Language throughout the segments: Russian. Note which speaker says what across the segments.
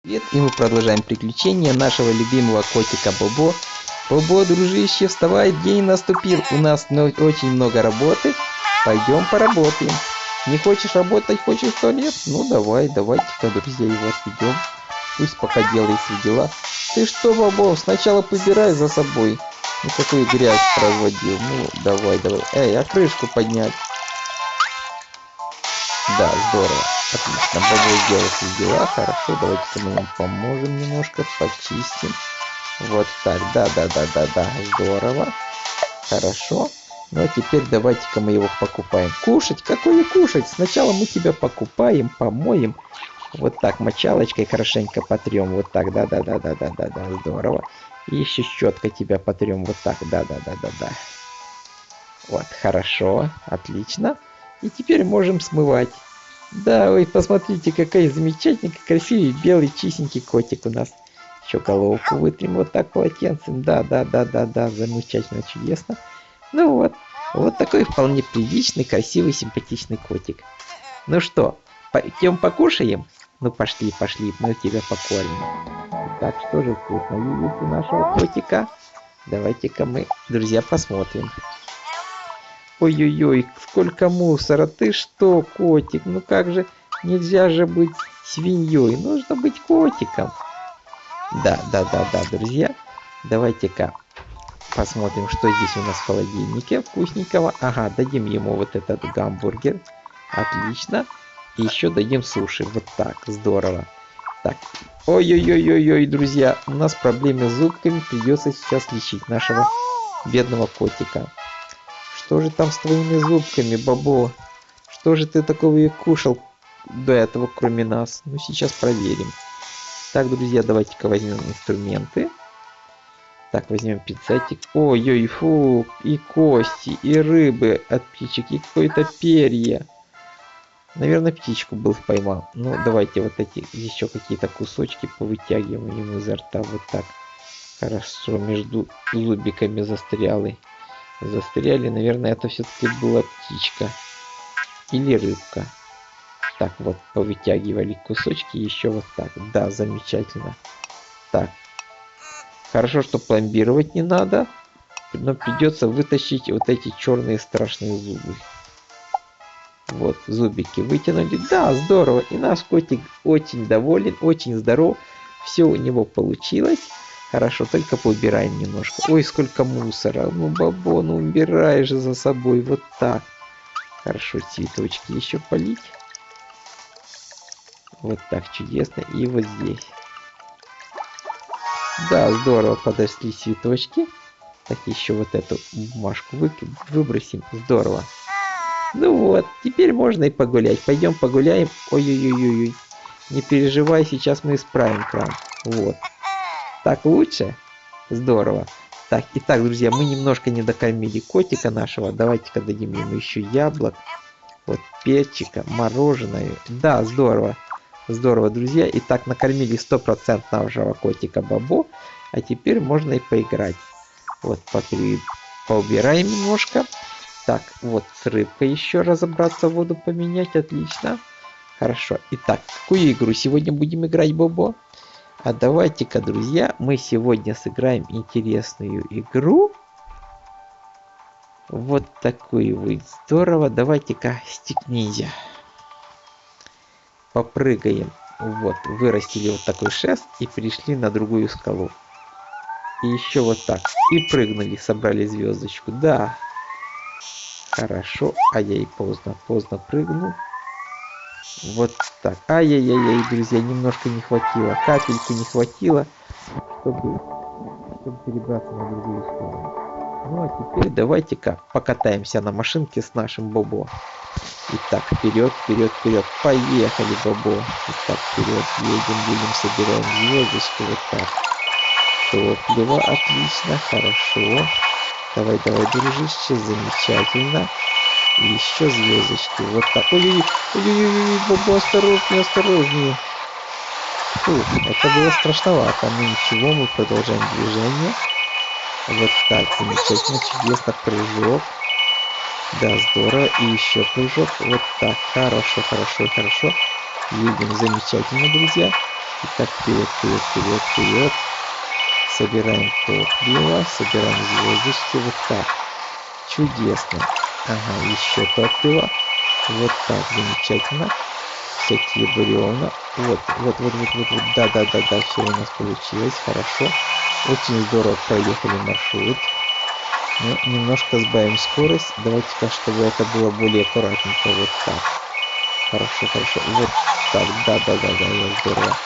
Speaker 1: Привет, и мы продолжаем приключения нашего любимого котика Бобо. Бобо, дружище, вставай, день наступил. У нас очень много работы. Пойдем поработаем. Не хочешь работать, хочешь в туалет? Ну давайте-ка, друзья, его отведем. Пусть пока делает свои дела. Ты что, Бобо, сначала побирай за собой. Ну какую грязь производил. Ну давай. Эй, а крышку поднять? Да, здорово. Отлично, Бобо сделал свои дела. Хорошо, давайте-ка мы вам поможем немножко, почистим. Вот так, да, здорово. Хорошо. Ну а теперь давайте-ка мы его покупаем. Кушать? Какое кушать? Сначала мы тебя покупаем, помоем. Вот так, мочалочкой хорошенько потрем. Вот так, да, здорово. И еще щеткой тебя потрем. Вот так, да. Вот, хорошо, отлично. И теперь можем смывать. Да, ой, посмотрите, какой замечательный, красивый, белый, чистенький котик у нас. Еще головку вытрем вот так полотенцем. Да, замечательно, чудесно. Ну вот такой вполне приличный, красивый, симпатичный котик. Ну что, пойдем покушаем? Ну пошли, мы тебя покормим. Так, что же вкусно есть у нашего котика? Давайте-ка мы, друзья, посмотрим. Ой-ой-ой, сколько мусора. Ты что, котик? Ну как же, нельзя же быть свиньей. Нужно быть котиком. Да, друзья. Давайте-ка посмотрим, что здесь у нас в холодильнике вкусненького. Ага, дадим ему вот этот гамбургер. Отлично. И еще дадим суши. Вот так, здорово. Так, ой-ой-ой, друзья. У нас проблемы с зубками. Придется сейчас лечить нашего бедного котика. Что же там с твоими зубками, Бобо? Что же ты такого и кушал до этого, кроме нас? Ну, сейчас проверим. Так, друзья, давайте-ка возьмем инструменты. Так, возьмем пинцетик. Ой-ой, фу, и кости, и рыбы от птичек, и какое-то перья. Наверное, птичку был поймал. Ну, давайте вот эти еще какие-то кусочки повытягиваем ему изо рта. Вот так. Хорошо, между зубиками застряли, наверное, это все-таки была птичка или рыбка. Так, вот, повытягивали кусочки еще вот так. Да, замечательно. Так, хорошо, что пломбировать не надо, но придется вытащить вот эти черные страшные зубы. Вот, зубики вытянули. Да, здорово. И наш котик очень доволен, очень здоров. Все у него получилось. Хорошо, только поубираем немножко. Ой, сколько мусора. Ну, Бобо, ну убирай же за собой. Вот так. Хорошо, цветочки еще полить. Вот так, чудесно. И вот здесь. Да, здорово, подошли цветочки. Так, еще вот эту бумажку выбросим. Здорово. Ну вот, теперь можно и погулять. Пойдем погуляем. Ой-ой-ой-ой. Не переживай, сейчас мы исправим кран. Вот. Так лучше? Здорово. Так, итак, друзья, мы немножко не докормили котика нашего. Давайте-ка дадим ему еще яблок. Вот, перчика, мороженое. Да, здорово. Здорово, друзья. Итак, накормили 100% нашего котика Бобо. А теперь можно и поиграть. Вот, поубираем немножко. Так, вот с рыбкой еще разобраться, воду поменять. Отлично. Хорошо. Итак, какую игру сегодня будем играть, Бобо? А давайте-ка, друзья, мы сегодня сыграем интересную игру. Вот такую вот. Здорово. Давайте-ка стик ниндзя. Попрыгаем. Вот, вырастили вот такой шест и перешли на другую скалу. И еще вот так. И прыгнули, собрали звездочку. Да. Хорошо. Ай-яй, поздно прыгнул. Вот так. Ай-яй-яй, друзья, немножко не хватило. Капельки не хватило, чтобы перебраться на другую сторону. Ну а теперь давайте-ка покатаемся на машинке с нашим Бобо. Итак, вперед. Поехали, Бобо. Итак, вперед едем, собираем звездочки. Вот так. Топливо, отлично, хорошо. Давай, дружище, замечательно. И еще звездочки. Вот так. Ой-ой-ой, Бобо, осторожнее. Фух, это было страшновато. Но ничего, мы продолжаем движение. Вот так, замечательно, чудесно, прыжок. Да, здорово. И еще прыжок. Вот так, хорошо. Едем замечательно, друзья. Итак, вперед, вперед, вперед, вперед. Собираем топливо, собираем звездочки. Вот так. Чудесно. Ага, еще топливо. Вот так, замечательно. Всякие бревна. Вот. Да, все у нас получилось. Хорошо. Очень здорово проехали маршрут. Но немножко сбавим скорость. Давайте-ка, чтобы это было более аккуратненько. Вот так. Хорошо. Вот так. Да, я здорово.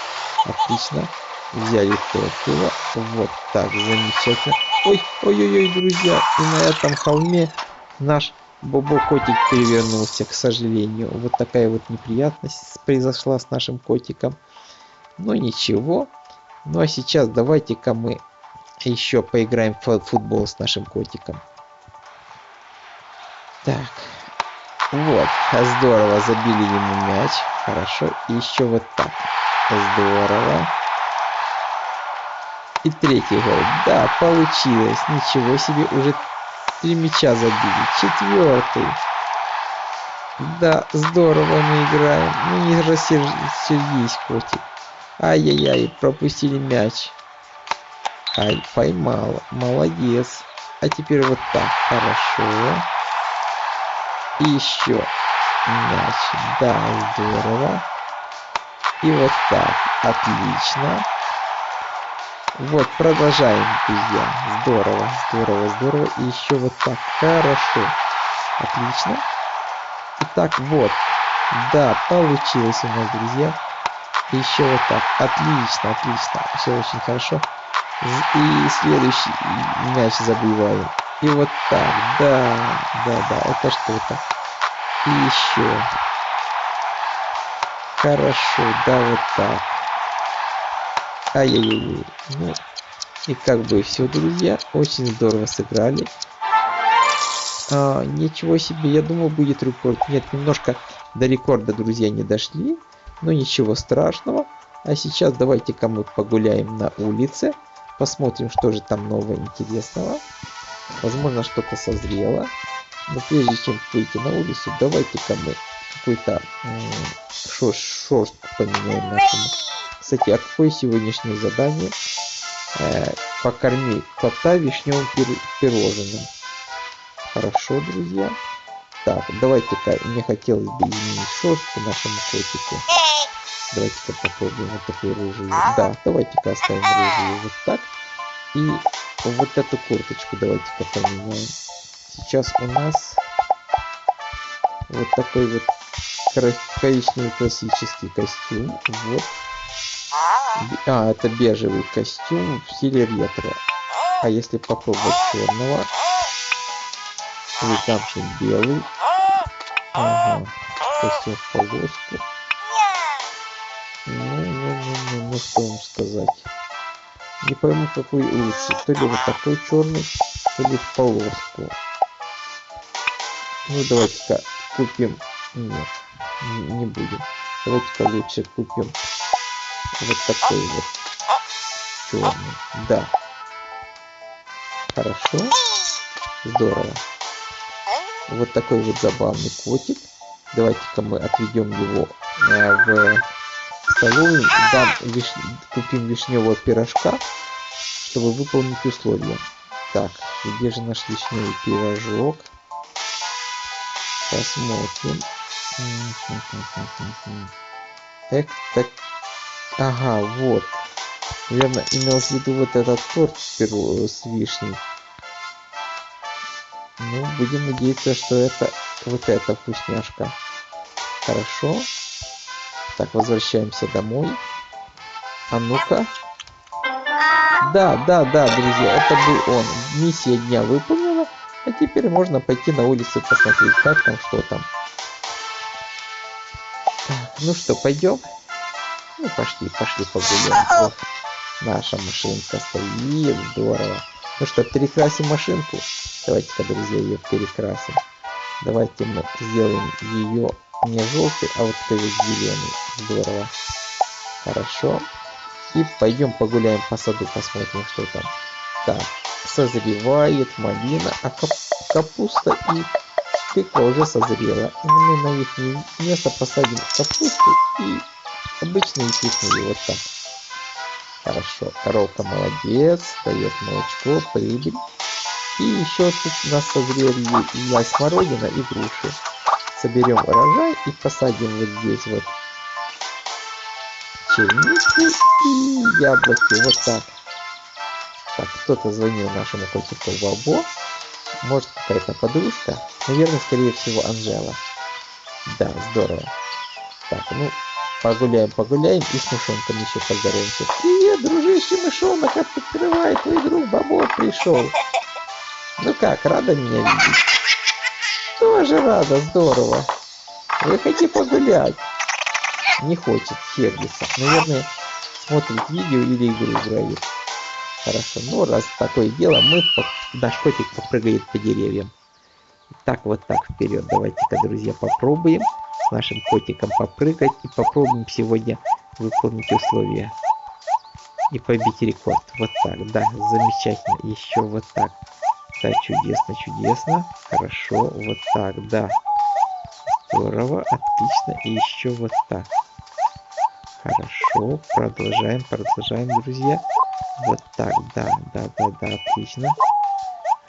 Speaker 1: Отлично. Взяли топливо. Вот так, замечательно. Ой, друзья. И на этом холме наш Бобо-котик перевернулся, к сожалению. Вот такая вот неприятность произошла с нашим котиком. Но ничего. Ну а сейчас давайте-ка мы еще поиграем в футбол с нашим котиком. Так. Вот. Здорово. Забили ему мяч. Хорошо. И еще вот так. Здорово. И третий гол. Да, получилось. Ничего себе. Уже 3 мяча забили. 4-й. Да, здорово мы играем. Ну не рассердись, котик. Ай-яй-яй, пропустили мяч. Ай, поймала. Молодец. А теперь вот так. Хорошо. И еще мяч. Да, здорово. И вот так. Отлично. Вот, продолжаем, друзья. Здорово. И еще вот так. Хорошо. Отлично. Итак, вот. Да, получилось у нас, друзья. И еще вот так. Отлично. Все очень хорошо. И следующий мяч забиваем. И вот так. Да. Это что-то. И еще. Хорошо. Да, вот так. Ай-яй-яй. Ну, и как бы все, друзья. Очень здорово сыграли. Ничего себе. Я думал, будет рекорд. Нет, немножко до рекорда, друзья, не дошли. Но ничего страшного. А сейчас давайте-ка мы погуляем на улице. Посмотрим, что же там нового интересного. Возможно, что-то созрело. Но прежде чем выйти на улицу, давайте-ка мы какой-то шорстку поменяем нашему. Кстати, а какое сегодняшнее задание? Покорми кота вишневым пирожным. Хорошо, друзья. Так, давайте-ка, мне хотелось бы изменить шерстку нашему котику. Давайте-ка попробуем вот такую рыжую. Да, давайте-ка оставим рыжую вот так. И вот эту курточку давайте-ка поменяем. Сейчас у нас вот такой вот коричневый классический костюм. Вот. Это бежевый костюм в стиле ретро. А если попробовать черного, элегантный белый. Ага, костюм в полоску. Ну, что вам сказать. Не пойму, какой лучше. То ли вот такой черный, то ли в полоску. Ну, давайте-ка купим. Нет, не будем. Давайте-ка лучше купим вот такой вот черный. Да. Хорошо. Здорово. Вот такой вот забавный котик. Давайте-ка мы отведем его в столовую. Купим вишневого пирожка, чтобы выполнить условия. Так, где же наш вишневый пирожок? Посмотрим. Так. Ага, вот. Наверное, имел в виду вот этот торт с вишней. Ну, будем надеяться, что это вот эта вкусняшка. Хорошо. Так, возвращаемся домой. А ну-ка. Да, друзья, это был он. Миссия дня выполнена. А теперь можно пойти на улицу посмотреть, как там, что там. Так, ну что, пойдем? Ну, пошли погуляем. Вот, наша машинка стоит. Здорово. Ну что, перекрасим машинку? Давайте-ка, друзья, ее перекрасим. Давайте мы сделаем ее не желтый, а вот такой вот зеленый. Здорово. Хорошо. И пойдем погуляем по саду, посмотрим, что там. Так, созревает малина, а капуста и тыква уже созрела. И мы на их место посадим капусту и обычные тыквы. Вот так. Хорошо. Коровка молодец. Дает молочко, прибыль. И еще тут у нас созрели и смородина, и груши. Соберем урожай и посадим вот здесь вот чернику и яблоки. Вот так. Так, кто-то звонил нашему котику Бобо. Может, какая-то подружка. Наверное, скорее всего, Анжела. Да, здорово. Так, ну, погуляем и с мышонком еще поздороваемся. Привет, дружище мышонок, открывай, твой друг Бобо пришел. Ну как, рада меня видеть? Тоже рада, здорово. Выходи погулять. Не хочет, сердится. Наверное, смотрит видео или игру играет. Хорошо, ну раз такое дело, наш котик попрыгает по деревьям. Так, вот так вперед. Давайте-ка, друзья, попробуем с нашим котиком попрыгать и попробуем сегодня выполнить условия. И побить рекорд. Вот так, да, замечательно. Еще вот так. Да, чудесно, чудесно. Хорошо, вот так, да. Здорово, отлично. И еще вот так. Хорошо, продолжаем, друзья. Вот так, да, отлично.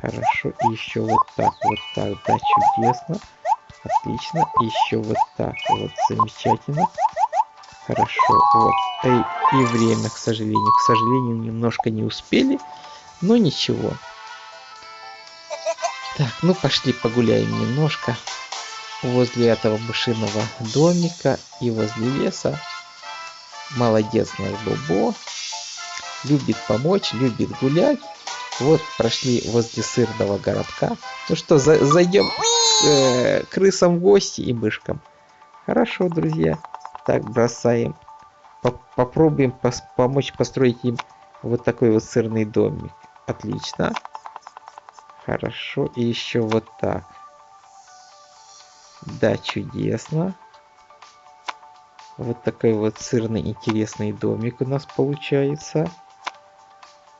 Speaker 1: Хорошо, и еще вот так, да, чудесно. Отлично, и еще вот так, вот, замечательно. Хорошо, вот. И время, к сожалению, немножко не успели, но ничего. Так, ну пошли погуляем немножко возле этого мышиного домика и возле леса. Молодец наш Бобо. Любит помочь, любит гулять. Вот прошли возле сырного городка. Ну что, зайдем к крысам в гости и мышкам. Хорошо, друзья. Так, бросаем. Попробуем помочь построить им вот такой вот сырный домик. Отлично. Хорошо. И еще вот так. Да, чудесно. Вот такой вот сырный интересный домик у нас получается.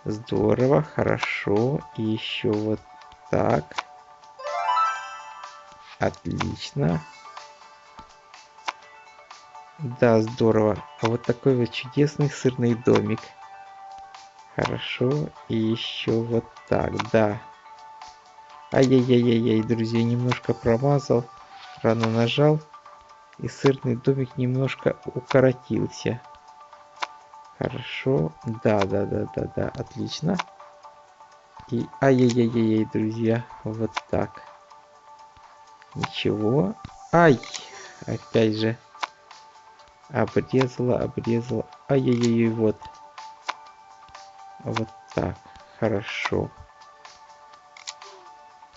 Speaker 1: Здорово, хорошо. И еще вот так. Отлично. Да, здорово. А вот такой вот чудесный сырный домик. Хорошо. И еще вот так, да. Ай-яй-яй-яй, друзья, немножко промазал. Рано нажал. И сырный домик немножко укоротился. Хорошо. Да, отлично. И ай-яй-яй-яй, друзья, вот так. Ничего. Ай! Опять же. Обрезала. Ай-яй-яй, вот. Вот так. Хорошо.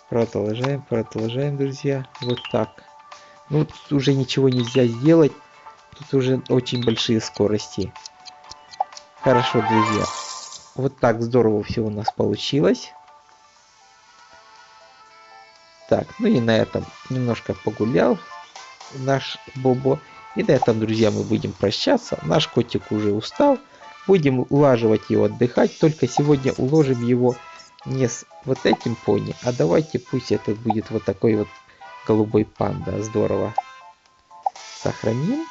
Speaker 1: Продолжаем, друзья. Вот так. Ну, тут уже ничего нельзя сделать. Тут уже очень большие скорости. Хорошо, друзья. Вот так здорово все у нас получилось. Так, ну и на этом немножко погулял наш Бобо. И на этом, друзья, мы будем прощаться. Наш котик уже устал. Будем улаживать его отдыхать. Только сегодня уложим его не с вот этим пони, а давайте пусть это будет вот такой вот голубой панда. Здорово. Сохраним.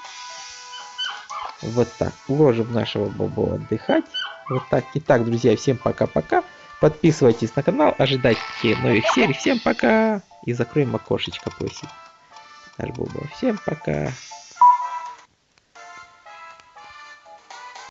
Speaker 1: Вот так. Уложим нашего Бобо отдыхать. Вот так. Итак, друзья, всем пока-пока. Подписывайтесь на канал, ожидайте новых серий. Всем пока. И закроем окошечко, просит наш Бобо. Всем пока.